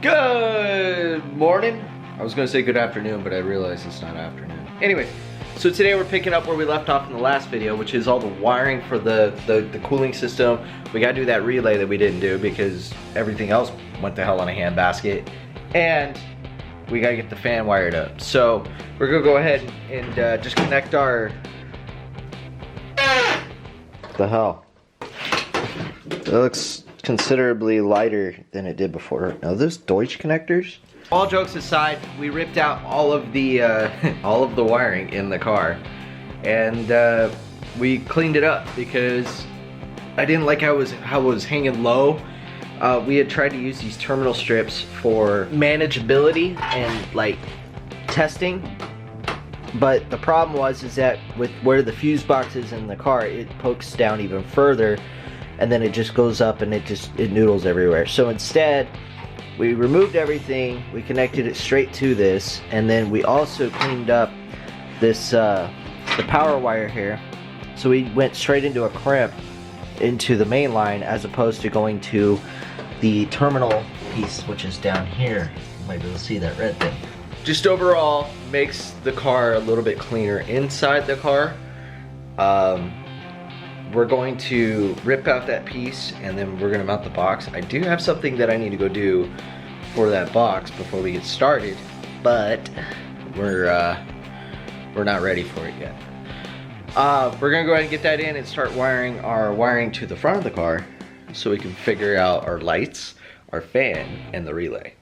Good morning. I was gonna say good afternoon, but I realized it's not afternoon. Anyway, so today we're picking up where we left off in the last video, which is all the wiring for the cooling system. We gotta do that relay that we didn't do because everything else went to hell in a handbasket. And we gotta get the fan wired up. So we're gonna go ahead and just connect our... What the hell? It looks considerably lighter than it did before. Now those Deutsch connectors? All jokes aside, we ripped out all of the wiring in the car, and we cleaned it up because I didn't like how it was hanging low. We had tried to use these terminal strips for manageability and like testing, but the problem is that with where the fuse box is in the car, it pokes down even further, and then it just goes up and it noodles everywhere. So instead, we removed everything, we connected it straight to this, and then we also cleaned up this the power wire here. So we went straight into a crimp into the main line as opposed to going to the terminal piece, which is down here. You might be able to see that red thing. Just overall makes the car a little bit cleaner inside the car. We're going to rip out that piece and then we're gonna mount the box. I do have something that I need to go do for that box before we get started, but we're not ready for it yet. We're gonna go ahead and get that in and start wiring our wiring to the front of the car so we can figure out our lights, our fan, and the relay.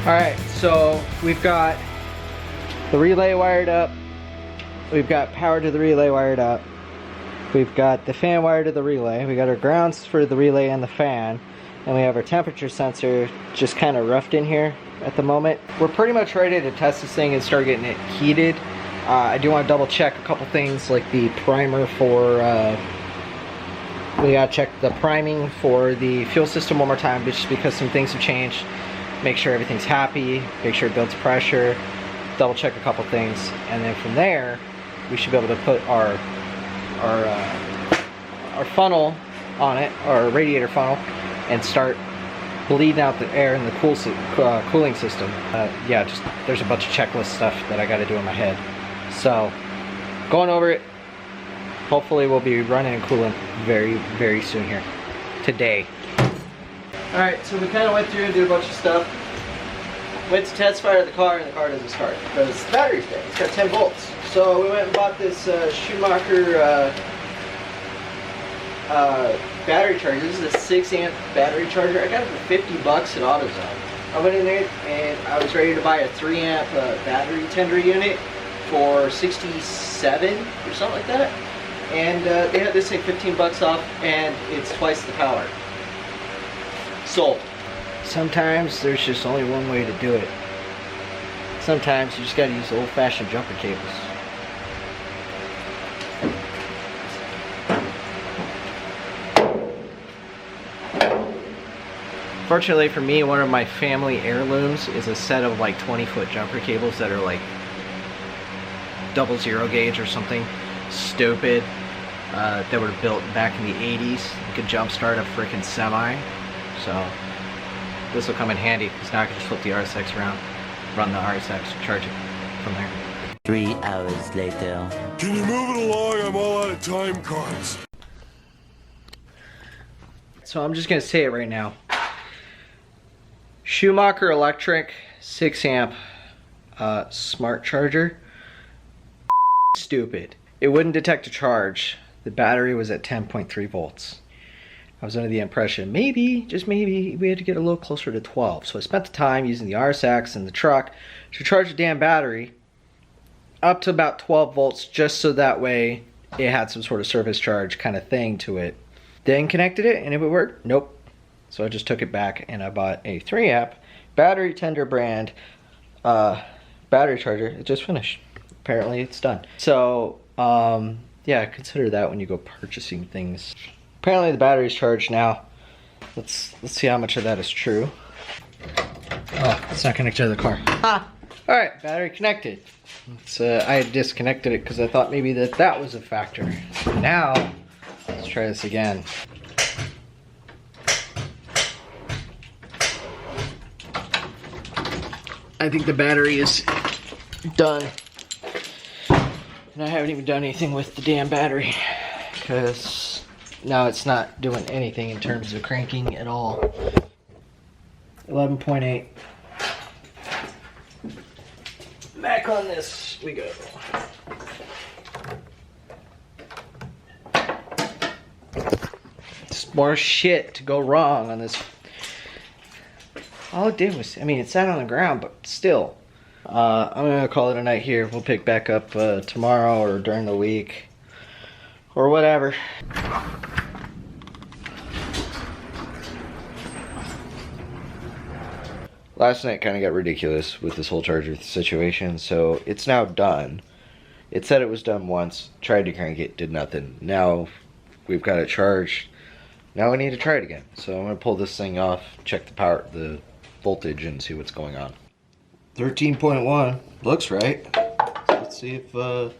Alright, so we've got the relay wired up, we've got power to the relay wired up, we've got the fan wired to the relay, we got our grounds for the relay and the fan, and we have our temperature sensor just kind of roughed in here at the moment. We're pretty much ready to test this thing and start getting it heated. I do want to double check a couple things like the primer for, we gotta check the priming for the fuel system one more time just because some things have changed. Make sure everything's happy, make sure it builds pressure, double check a couple things, and then from there we should be able to put our funnel on it, our radiator funnel, and start bleeding out the air in the cooling system. Yeah, just there's a bunch of checklist stuff that I got to do in my head. So going over it. Hopefully we'll be running and cooling very, very soon here today. Alright, so we kind of went through and did a bunch of stuff. Went to test fire the car and the car doesn't start because the battery's dead. It's got 10 volts. So we went and bought this Schumacher battery charger. This is a 6 amp battery charger. I got it for 50 bucks at AutoZone. I went in there and I was ready to buy a 3 amp battery tender unit for 67 or something like that. And they had this thing 15 bucks off and it's twice the power. Sold. Sometimes there's just only one way to do it. Sometimes you just gotta use old-fashioned jumper cables. Fortunately for me, one of my family heirlooms is a set of like 20-foot jumper cables that are like 00 gauge or something stupid that were built back in the 80s. You could jumpstart a freaking semi. So this will come in handy because now I can just flip the RSX around, run the RSX, charge it. from there. 3 hours later. Can you move it along? I'm all out of time cards. So I'm just gonna say it right now. Schumacher Electric 6 amp smart charger. Stupid. It wouldn't detect a charge. The battery was at 10.3 volts. I was under the impression maybe, just maybe, we had to get a little closer to 12. So I spent the time using the RSX in the truck to charge the damn battery up to about 12 volts, just so that way it had some sort of service charge kind of thing to it. Then connected it and it would work. Nope. So I just took it back and I bought a 3 amp battery tender brand battery charger. It just finished. Apparently it's done. So yeah, consider that when you go purchasing things. Apparently the battery's charged now. Let's see how much of that is true. Oh, it's not connected to the car. Ah! Alright, battery connected. I had disconnected it because I thought maybe that was a factor. Now, let's try this again. I think the battery is done. And I haven't even done anything with the damn battery, because now it's not doing anything in terms of cranking at all. 11.8. Back on this we go. Just more shit to go wrong on this. All it did was, I mean, it sat on the ground, but still. I'm gonna call it a night here. We'll pick back up tomorrow or during the week or whatever. Last night kind of got ridiculous with this whole charger situation, so it's now done. It said it was done once, tried to crank it, did nothing. Now we've got it charged. Now we need to try it again. So I'm gonna pull this thing off, check the voltage, and see what's going on. 13.1 looks right. Let's see if let's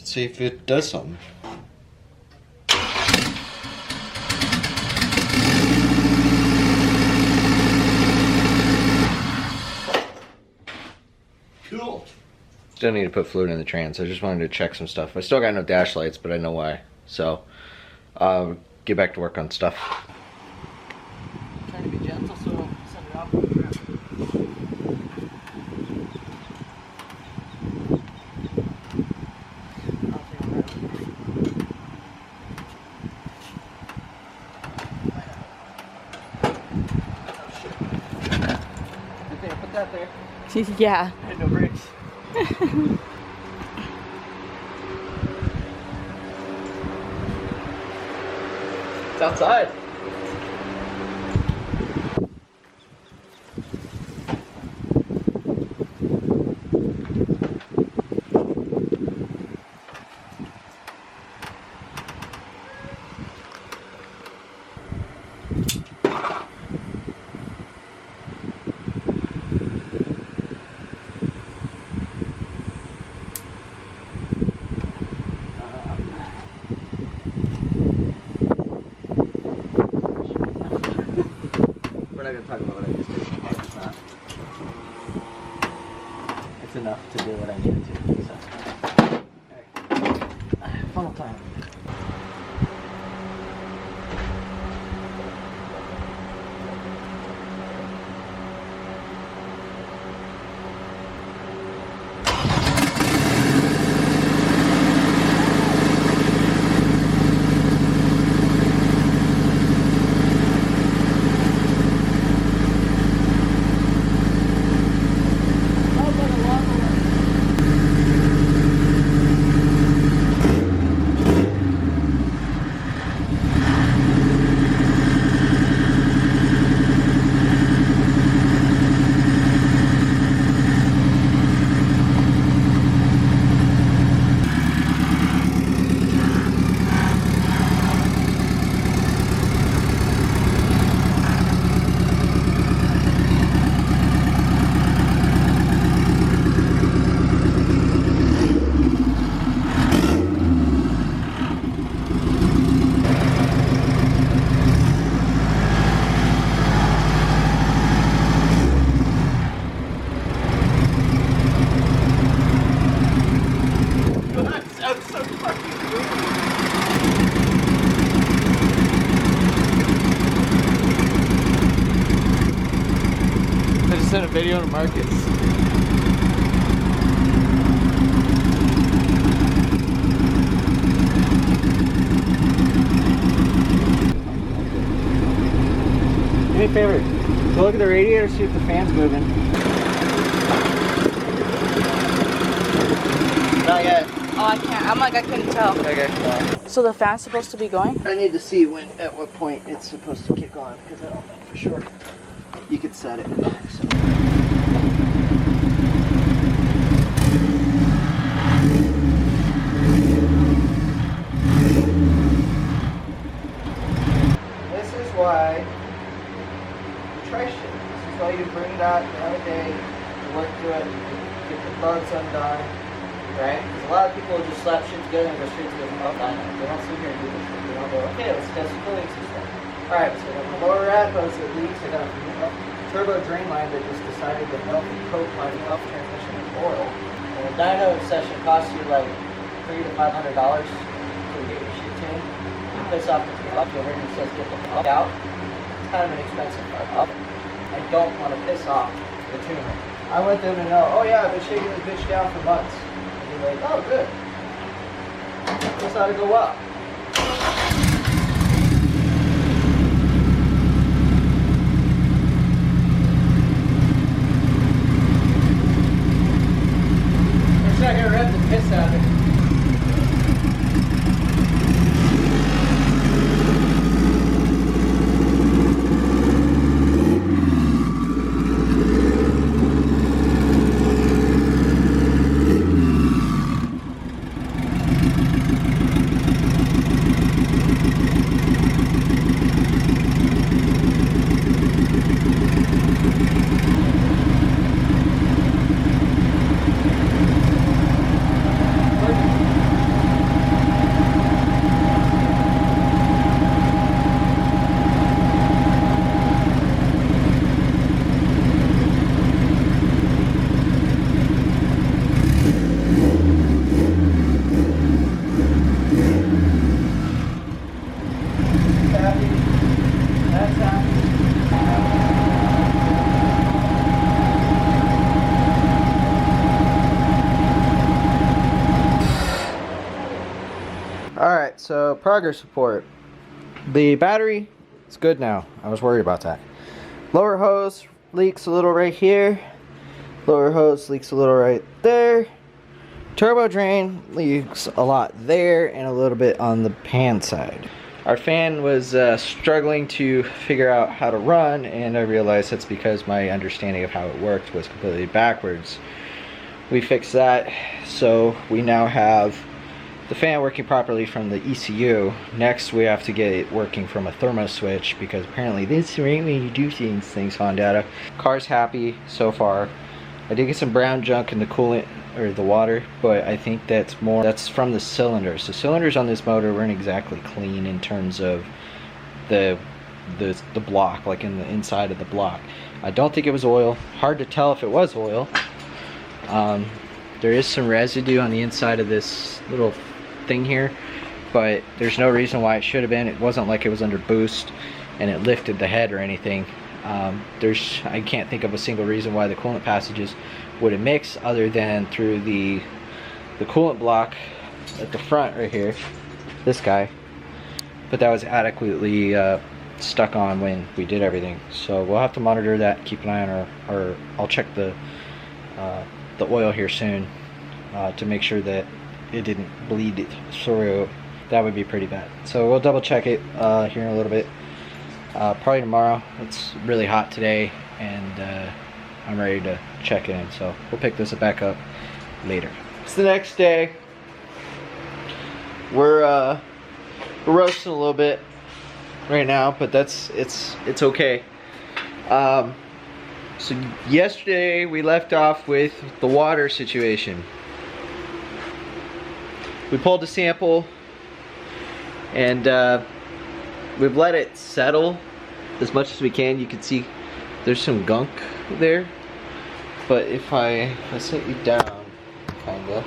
see if it does something. Cool. Still need to put fluid in the trans. I just wanted to check some stuff. I still got no dash lights, but I know why. So get back to work on stuff. Trying to be gentle, so send it off. Okay, put that there. Yeah. I had no brakes. It's outside. We're not going to talk about what I just did. It's not. It's enough to do what I needed to. So. Right. Funnel time. I just sent a video to Marcus. Do me a favor. Go look at the radiator, see if the fan's moving. Not yet. Oh, I can't. I couldn't tell. Okay. So the fan's supposed to be going? I need to see at what point it's supposed to kick on, because I don't know for sure. You could set it. So. This is why you try shit. This is why you bring it out every day, you work through it, get the bugs undone, right? Because a lot of people just slap shit together and go straight to the meltdown. They don't sit here and do this shit. They don't go, okay, let's test the cooling system. Alright, so the lower rad hose that leaks, I got a turbo drain line that just decided to melt and coat my pump transmission with oil. And a dyno session costs you like $300 to $500 to get your shit tuned. You piss off the pump over and it says get the pump out. It's kind of an expensive pump. I don't want to piss off the tuner. I want them to know, oh yeah, I've been shaking this bitch down for months. And be like, oh good. This ought to go up. It's not gonna rip the piss out of it. Alright, so progress report. The battery is good now. I was worried about that. Lower hose leaks a little right here. Lower hose leaks a little right there. Turbo drain leaks a lot there and a little bit on the pan side. Our fan was struggling to figure out how to run, and I realized that's because my understanding of how it worked was completely backwards. We fixed that, so we now have the fan working properly from the ECU. Next we have to get it working from a thermo switch, because apparently this is the way you do things on data. Car's happy so far. I did get some brown junk in the coolant or the water, but I think that's from the cylinders. The cylinders on this motor weren't exactly clean in terms of the block, like in the inside of the block. I don't think it was oil. Hard to tell if it was oil. There is some residue on the inside of this little thing here, but there's no reason why it should have been. It wasn't like it was under boost and it lifted the head or anything. I can't think of a single reason why the coolant passages would have mixed other than through the coolant block at the front right here, this guy, but that was adequately stuck on when we did everything. So we'll have to monitor that, keep an eye on our I'll check the oil here soon to make sure that it didn't bleed through. That would be pretty bad. So we'll double check it here in a little bit. Probably tomorrow. It's really hot today, and I'm ready to check in. So we'll pick this back up later. It's the next day. We're roasting a little bit right now, but it's okay. So yesterday we left off with the water situation. We pulled a sample, and we've let it settle as much as we can. You can see there's some gunk there, but if I set you down, kinda.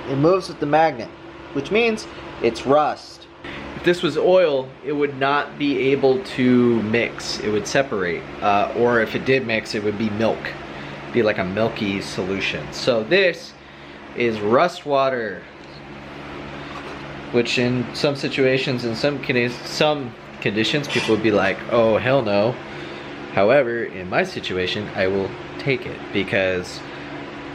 It moves with the magnet, which means it's rust. If this was oil, it would not be able to mix. It would separate. Or if it did mix, it would be milk. It'd be like a milky solution. So this is rust water, which in some situations, in some conditions, people would be like, oh, hell no. However, in my situation, I will take it because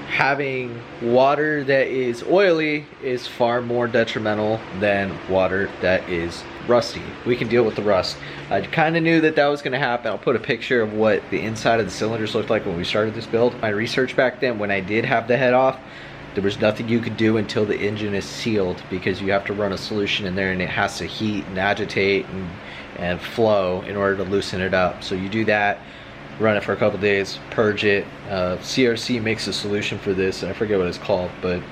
having water that is oily is far more detrimental than water that is rusty. We can deal with the rust. I kind of knew that that was going to happen. I'll put a picture of what the inside of the cylinders looked like when we started this build. My research back then, when I did have the head off, there was nothing you could do until the engine is sealed, because you have to run a solution in there and it has to heat and agitate and flow in order to loosen it up. So you do that, run it for a couple days, purge it. CRC makes a solution for this, and I forget what it's called, but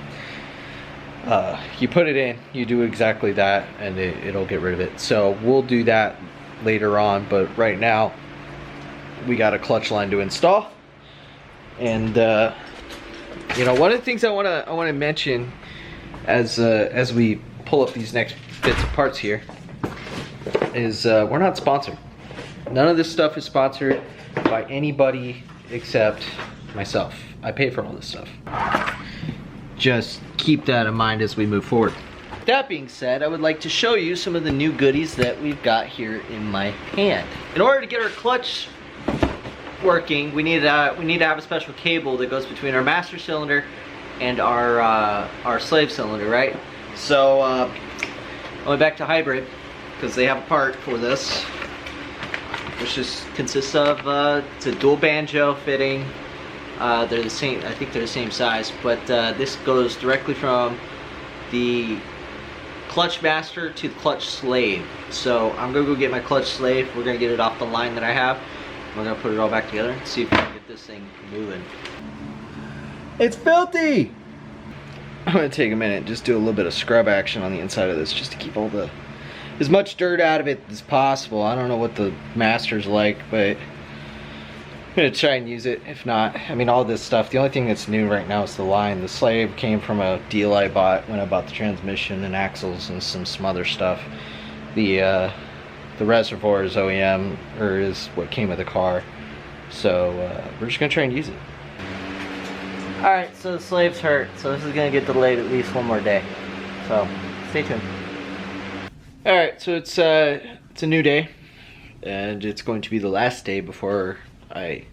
you put it in, you do exactly that, and it'll get rid of it. So we'll do that later on, but right now we got a clutch line to install. And you know, one of the things I want to mention as we pull up these next bits of parts here is we're not sponsored. None of this stuff is sponsored by anybody except myself. I pay for all this stuff. Just keep that in mind as we move forward. That being said, I would like to show you some of the new goodies that we've got here in my hand. In order to get our clutch working, we need to have a special cable that goes between our master cylinder and our slave cylinder, right? So I went back to Hybrid because they have a part for this, which just consists of it's a dual banjo fitting. They're the same. I think they're the same size, but this goes directly from the clutch master to the clutch slave. So I'm gonna go get my clutch slave. We're gonna get it off the line that I have. We're gonna put it all back together and see if we can get this thing moving. It's filthy! I'm gonna take a minute and just do a little bit of scrub action on the inside of this just to keep as much dirt out of it as possible. I don't know what the master's like, but I'm gonna try and use it. If not, I mean, all this stuff, the only thing that's new right now is the line. The slave came from a deal I bought when I bought the transmission and axles and some other stuff. The reservoir is OEM, or is what came with the car. So we're just gonna try and use it. Alright, so the slave's hurt, so this is gonna get delayed at least one more day. So stay tuned. Alright, so it's a new day, and it's going to be the last day before I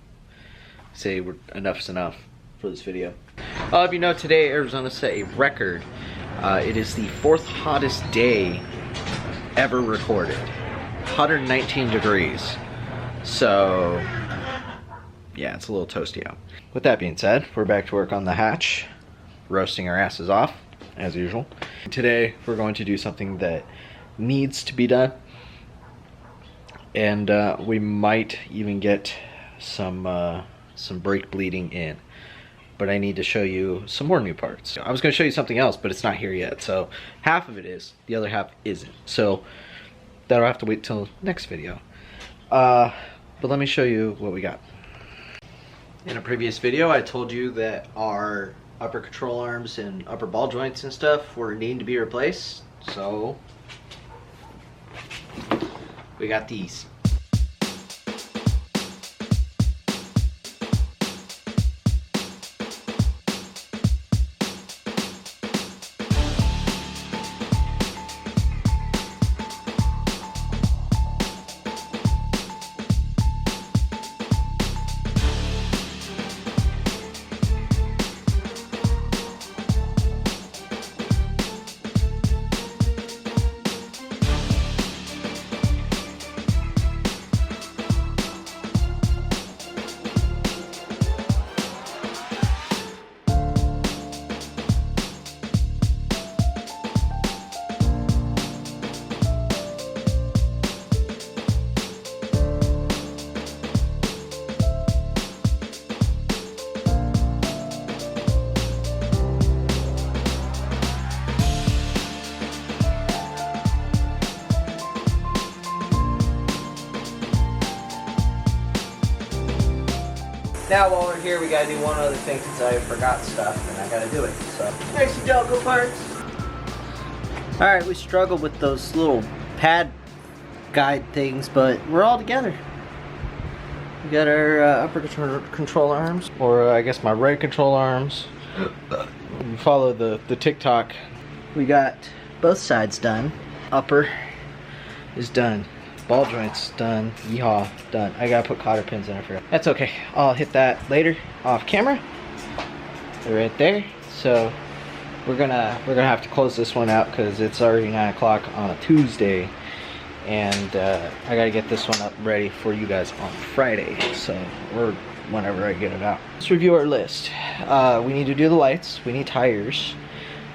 say enough's enough for this video. If you know, today Arizona set a record. It is the 4th hottest day ever recorded. 119 degrees. So yeah, it's a little toasty out. With that being said, we're back to work on the hatch, roasting our asses off as usual. Today we're going to do something that needs to be done, and we might even get some brake bleeding in, but I need to show you some more new parts. I was going to show you something else, but it's not here yet. So half of it is, the other half isn't. So that'll have to wait till next video. But let me show you what we got. In a previous video, I told you that our upper control arms and upper ball joints and stuff were needing to be replaced. So we got these. now while we're here, we gotta do one other thing since I forgot stuff and I gotta do it. So, there's the Delco parts. Alright, we struggled with those little pad guide things, but we're all together. We got our upper control arms, or I guess my right control arms. We follow the TikTok. We got both sides done. Upper is done. Ball joints done. Yeehaw, done. I gotta put cotter pins in, I forgot. That's okay. I'll hit that later off camera. They're right there. So we're gonna have to close this one out because it's already 9 o'clock on a Tuesday. And I gotta get this one up ready for you guys on Friday, so, or whenever I get it out. Let's review our list. We need to do the lights, we need tires,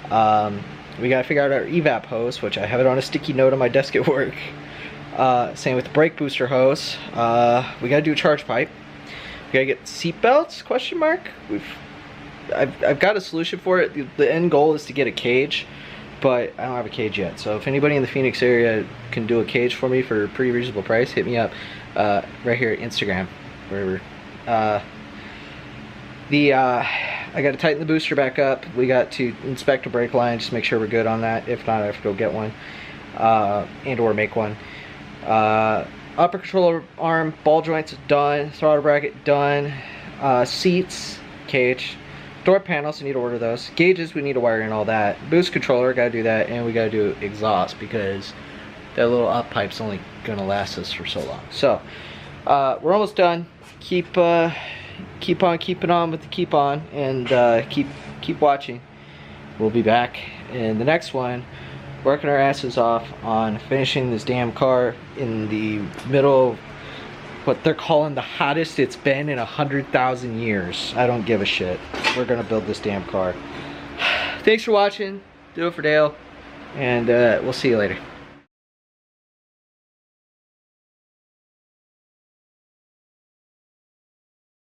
we gotta figure out our evap hose, which I have it on a sticky note on my desk at work. Same with the brake booster hose. We gotta do a charge pipe. We gotta get seat belts, question mark. I've got a solution for it. The end goal is to get a cage, but I don't have a cage yet. So if anybody in the Phoenix area can do a cage for me for a pretty reasonable price, hit me up right here at Instagram, wherever. I got to tighten the booster back up. We got to inspect the brake line, just make sure we're good on that. If not, I have to go get one and or make one. Upper controller arm, ball joints done, throttle bracket done, seats, cage. Door panels, we need to order those. Gauges, we need to wire in all that. Boost controller, gotta do that, and we gotta do exhaust because that little up pipe's only gonna last us for so long. So we're almost done. Keep on keeping on with the keep on, and keep watching. We'll be back in the next one, working our asses off on finishing this damn car in the middle of what they're calling the hottest it's been in 100,000 years. I don't give a shit. We're gonna build this damn car. Thanks for watching. Do it for Dale, and we'll see you later.